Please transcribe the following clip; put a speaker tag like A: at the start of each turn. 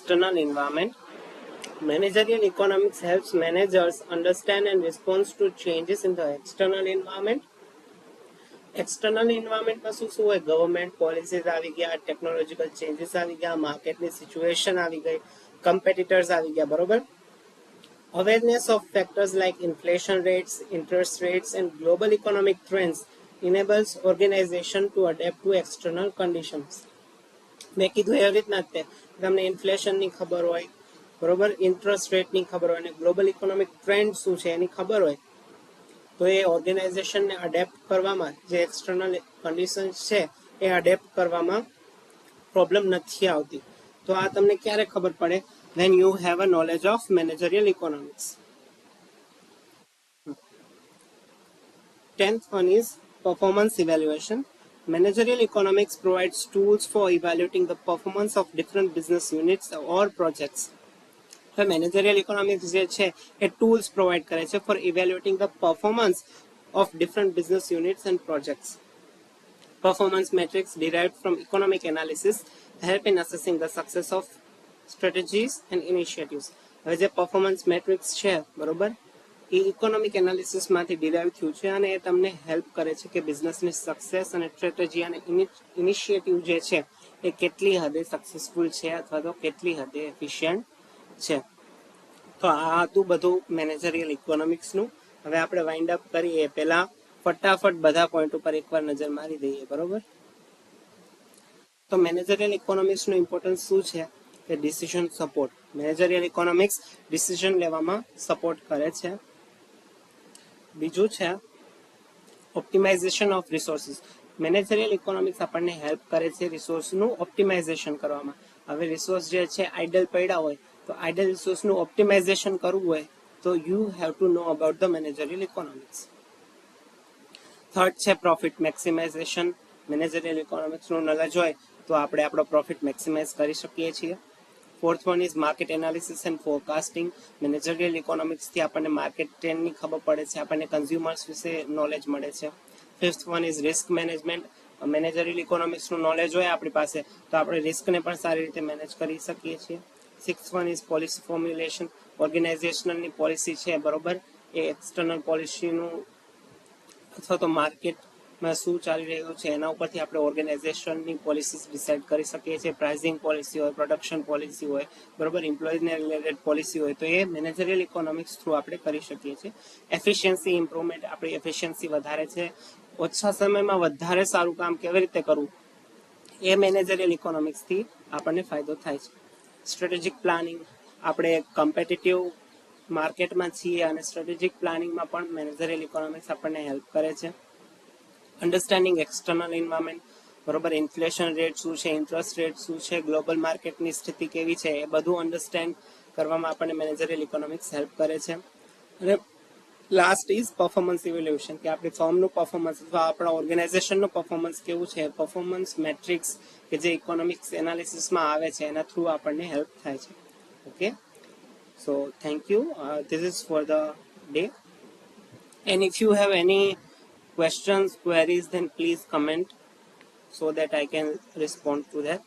A: external environment. Managerial economics helps managers understand and respond to changes in the external environment. External environment માં શું હોય? Government policies આવી ગયા, technological changes આવી ગયા, માર્કેટની સિચ્યુએશન આવી ગઈ, competitors આવી ગયા, બરોબર? Awareness of factors like inflation rates, interest rates and global economic trends enables organization to adapt to external conditions. મેં કીધું એવી રીતના જ તમને ઇન્ફ્લેશનની ખબર હોય, બરોબર, ઇન્ટરેસ્ટ રેટની ખબર હોય અને ગ્લોબલ ઇકોનોમિક ટ્રેન્ડ શું છે એની ખબર હોય તો એ ઓર્ગેનાઇઝેશનને અડેપ્ટ કરવામાં, જે એક્સટર્નલ કન્ડિશન્સ છે એ અડેપ્ટ કરવામાં પ્રોબ્લેમ નથી આવતી. તો આ તમને ક્યારે ખબર પડે? when you have a knowledge of managerial economics. 10th one is performance evaluation. Managerial economics provides tools for evaluating the performance of different business units or projects. So managerial economics જે છે એ tools provide કરે છે for evaluating the performance of different business units and projects. Performance metrics derived from economic analysis help in assessing the success of strategies and initiatives. હવે જે performance metrics છે, બરોબર, એ economic analysis માંથી derive થયું છે અને એ તમને હેલ્પ કરે છે કે બિઝનેસની સક્સેસ અને સ્ટ્રેટેજી અને ઇનિશિયેટિવ જે છે એ કેટલી હદે સક્સેસફુલ છે અથવા તો કેટલી હદે એફિશિયન્ટ છે. તો આ હતું બધું મેનેજરિયલ ઇકોનોમિક્સનું. હવે આપણે વાઇન્ડ અપ કરીએ પહેલા ફટાફટ બધા પોઈન્ટ ઉપર એકવાર નજર મારી દઈએ, બરોબર? તો મેનેજરિયલ ઇકોનોમિક્સનું ઇમ્પોર્ટન્સ શું છે કે decision support. Managerial economics decision લેવામાં સપોર્ટ કરે છે. બીજું છે optimisation of resources. Managerial economics આપણને હેલ્પ કરે છે રિસોર્સનું ઓપ્ટિમાઇઝેશન કરવામાં. હવે રિસોર્સ જે છે આઇડલ પડ્યા હોય તો આઇડલ રિસોર્સનું ઓપ્ટિમાઇઝેશન કરવું હોય તો you have to know about the managerial economics. Third છે પ્રોફિટ મેક્સિમાઇઝેશન. મેનેજરિયલ ઇકોનોમિક્સનું નોલેજ હોય તો આપણે આપણો પ્રોફિટ મેક્સિમાઇઝ કરી શકીએ છીએ. Fourth one is market analysis and forecasting. Managerial ઇકોનોમિક્સથી આપણને માર્કેટ ટ્રેન્ડની ખબર પડે છે, આપણને કન્ઝ્યુમર્સ વિશે નોલેજ મળે છે. Fifth one is risk management. Managerial ઇકોનોમિક્સનું નોલેજ હોય આપણી પાસે તો આપણે રિસ્કને પણ સારી રીતે મેનેજ કરી શકીએ છીએ. Sixth one is policy formulation. ઓર્ગેનાઇઝેશનલની પોલિસી છે, બરોબર, એ એક્સટર્નલ પોલિસીનું અથવા તો માર્કેટમાં શું ચાલી રહ્યું છે એના ઉપરથી આપણે ઓર્ગેનાઇઝેશનની પોલિસીસ ડિસાઇડ કરી શકીએ છીએ. પ્રાઇઝિંગ પોલિસી હોય, પ્રોડક્શન પોલિસી હોય, બરોબર, એમ્પ્લોઈઝને રિલેટેડ પોલિસી હોય તો એ મેનેજરિયલ ઇકોનોમિક્સ થ્રુ આપણે કરી શકીએ છીએ. Efficiency improvement. આપણી એફિશિયન્સી વધારે છે, ઓછા સમયમાં વધારે સારું કામ કેવી રીતે કરવું એ મેનેજરિયલ ઇકોનોમિક્સથી આપણને ફાયદો થાય છે. Strategic planning. આપણે કોમ્પિટિટિવ માર્કેટમાં છીએ અને સ્ટ્રેટેજિક પ્લાનિંગમાં પણ મેનેજરિયલ ઇકોનોમિક્સ આપણને હેલ્પ કરે છે. અન્ડરસ્ટેન્ડિંગ એક્સટર્નલ એન્વાયરમેન્ટ, બરોબર, ઇન્ફ્લેશન રેટ શું છે, ઇન્ટરેસ્ટ રેટ શું છે, ગ્લોબલ માર્કેટની સ્થિતિ કેવી છે, એ બધું અન્ડરસ્ટેન્ડ કરવામાં આપણને મેનેજરિયલ ઇકોનોમિક્સ હેલ્પ કરે છે. અને લાસ્ટ ઇઝ પરફોર્મન્સ ઇવેલ્યુએશન, કે આપણી ફર્મનું પરફોર્મન્સ અથવા આપણા ઓર્ગેનાઇઝેશનનું પરફોર્મન્સ કેવું છે, પરફોર્મન્સ મેટ્રિક્સ કે જે ઇકોનોમિક્સ એનાલિસિસમાં આવે છે એના થ્રુ આપણને હેલ્પ થાય છે. Okay, so thank you. This is for the day, and if you have any questions, queries, then please comment so that I can respond to that.